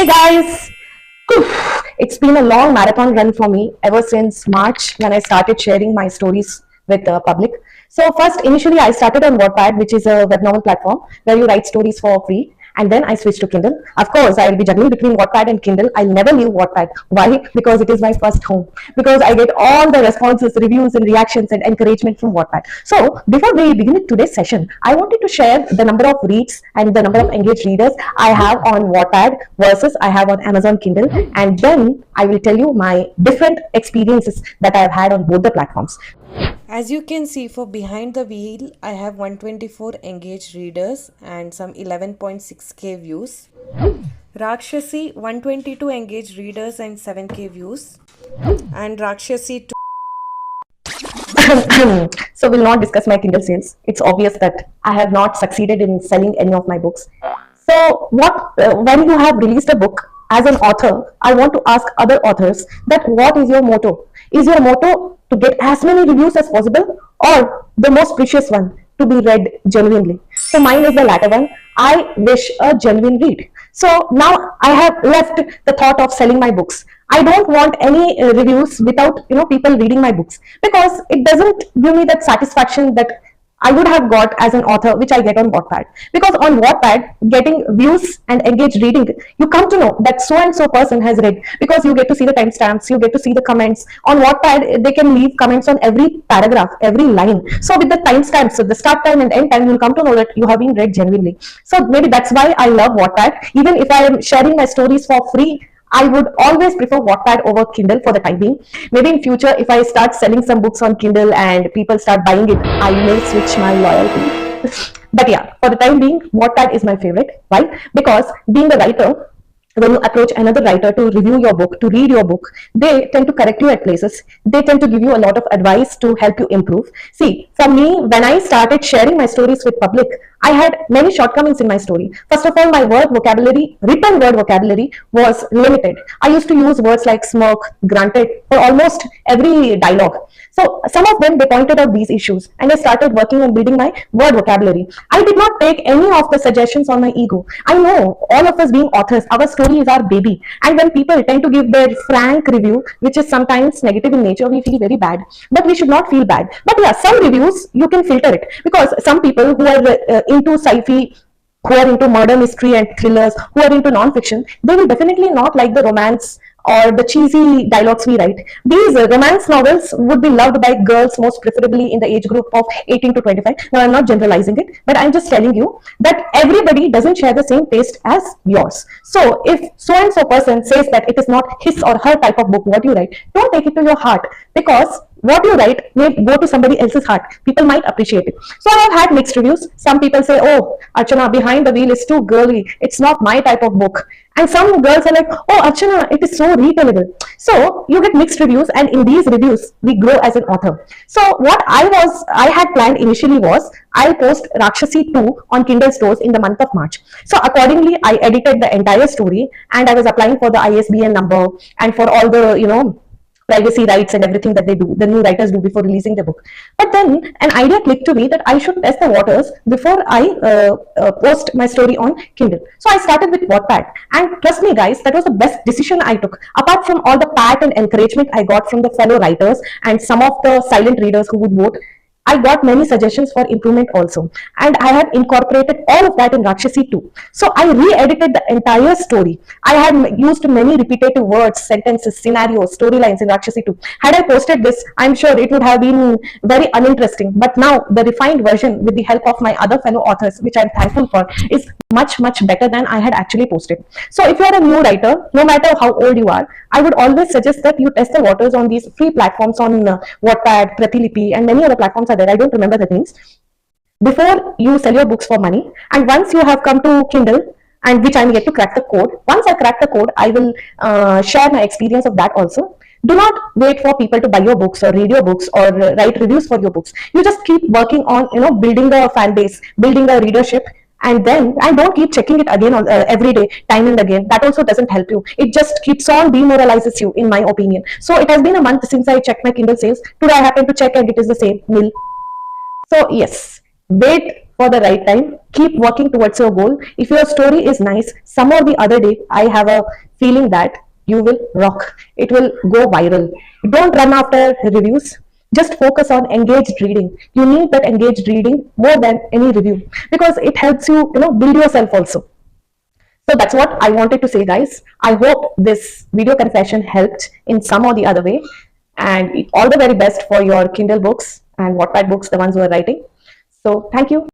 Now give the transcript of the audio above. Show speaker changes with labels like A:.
A: Hey guys! It's been a long marathon run for me ever since March when I started sharing my stories with the public. So first, initially I started on Wattpad, which is a web novel platform where you write stories for free. And then I switched to Kindle. Of course, I'll be juggling between Wattpad and Kindle. I'll never leave Wattpad. Why? Because it is my first home. Because I get all the responses, reviews, and reactions and encouragement from Wattpad. So before we begin today's session, I wanted to share the number of reads and the number of engaged readers I have on Wattpad versus I have on Amazon Kindle. And then I will tell you my different experiences that I've had on both the platforms.
B: As you can see, for behind the wheel, I have 124 engaged readers and some 11.6k views. Rakshasi, 122 engaged readers and 7k views. And Rakshasi 2.
A: So we'll not discuss my Kindle sales. It's obvious that I have not succeeded in selling any of my books. So when you have released a book as an author, I want to ask other authors that what is your motto? Is your motto to get as many reviews as possible, or the most precious one, to be read genuinely? So mine is the latter one. I wish a genuine read. So now I have left the thought of selling my books. I don't want any reviews without people reading my books, because it doesn't give me that satisfaction that I would have got as an author, which I get on Wattpad. Because on Wattpad, getting views and engaged reading, you come to know that so and so person has read, because you get to see the timestamps, you get to see the comments. On Wattpad, they can leave comments on every paragraph, every line. So with the timestamps, so the start time and end time, you'll come to know that you have been read genuinely. So maybe that's why I love Wattpad. Even if I am sharing my stories for free, I would always prefer Wattpad over Kindle for the time being. Maybe in future, if I start selling some books on Kindle and people start buying it, I may switch my loyalty. But yeah, for the time being, Wattpad is my favorite. Why? Because being a writer, when you approach another writer to review your book, to read your book, they tend to correct you at places. They tend to give you a lot of advice to help you improve. See, for me, when I started sharing my stories with public, I had many shortcomings in my story. First of all, my written word vocabulary was limited. I used to use words like smirk, grunted for almost every dialogue. So some of them, they pointed out these issues, and I started working on building my word vocabulary. I did not take any of the suggestions on my ego. I know all of us being authors, our story is our baby. And when people tend to give their frank review, which is sometimes negative in nature, we feel very bad. But we should not feel bad. But yeah, some reviews, you can filter it. Because some people who are into sci-fi, who are into murder mystery and thrillers, who are into non-fiction, they will definitely not like the romance or the cheesy dialogues we write. These romance novels would be loved by girls, most preferably in the age group of 18 to 25. Now, I'm not generalizing it, but I'm just telling you that everybody doesn't share the same taste as yours. So if so-and-so person says that it is not his or her type of book, what you write, don't take it to your heart, because what you write may go to somebody else's heart. People might appreciate it. So I have had mixed reviews. Some people say, oh, Archana, Behind the Wheel is too girly. It's not my type of book. And some girls are like, oh, Archana, it is so readable. So you get mixed reviews, and in these reviews, we grow as an author. So what I had planned initially was, I'll post Rakshasi 2 on Kindle stores in the month of March. So accordingly, I edited the entire story, and I was applying for the ISBN number and for all the, privacy rights and everything that the new writers do before releasing the book. But then an idea clicked to me that I should test the waters before I post my story on Kindle. So I started with Wattpad, and trust me guys, that was the best decision I took. Apart from all the pat and encouragement I got from the fellow writers and some of the silent readers who would vote, I got many suggestions for improvement also, and I have incorporated all of that in Rakshasi 2. So I re-edited the entire story. I had used many repetitive words, sentences, scenarios, storylines in Rakshasi 2. Had I posted this, I'm sure it would have been very uninteresting. But now the refined version, with the help of my other fellow authors, which I'm thankful for, is much better than I had actually posted. So if you are a new writer, no matter how old you are, I would always suggest that you test the waters on these free platforms on Wattpad, Pratilipi, and many other platforms are there. I don't remember the names. Before you sell your books for money, and once you have come to Kindle, and which I'm yet to crack the code. Once I crack the code, I will share my experience of that also. Do not wait for people to buy your books or read your books or write reviews for your books. You just keep working on building a fan base, building a readership, and don't keep checking it again on every day, time and again. That also doesn't help you. It just keeps on demoralizes you, in my opinion. So it has been a month since I checked my Kindle sales. Today I happen to check and it is the same nil. So yes, wait for the right time. Keep working towards your goal. If your story is nice, some or the other day, I have a feeling that you will rock. It will go viral. Don't run after reviews. Just focus on engaged reading. You need that engaged reading more than any review, because it helps you, build yourself also. So that's what I wanted to say, guys. I hope this video confession helped in some or the other way. And all the very best for your Kindle books and Wattpad books, the ones who are writing. So thank you.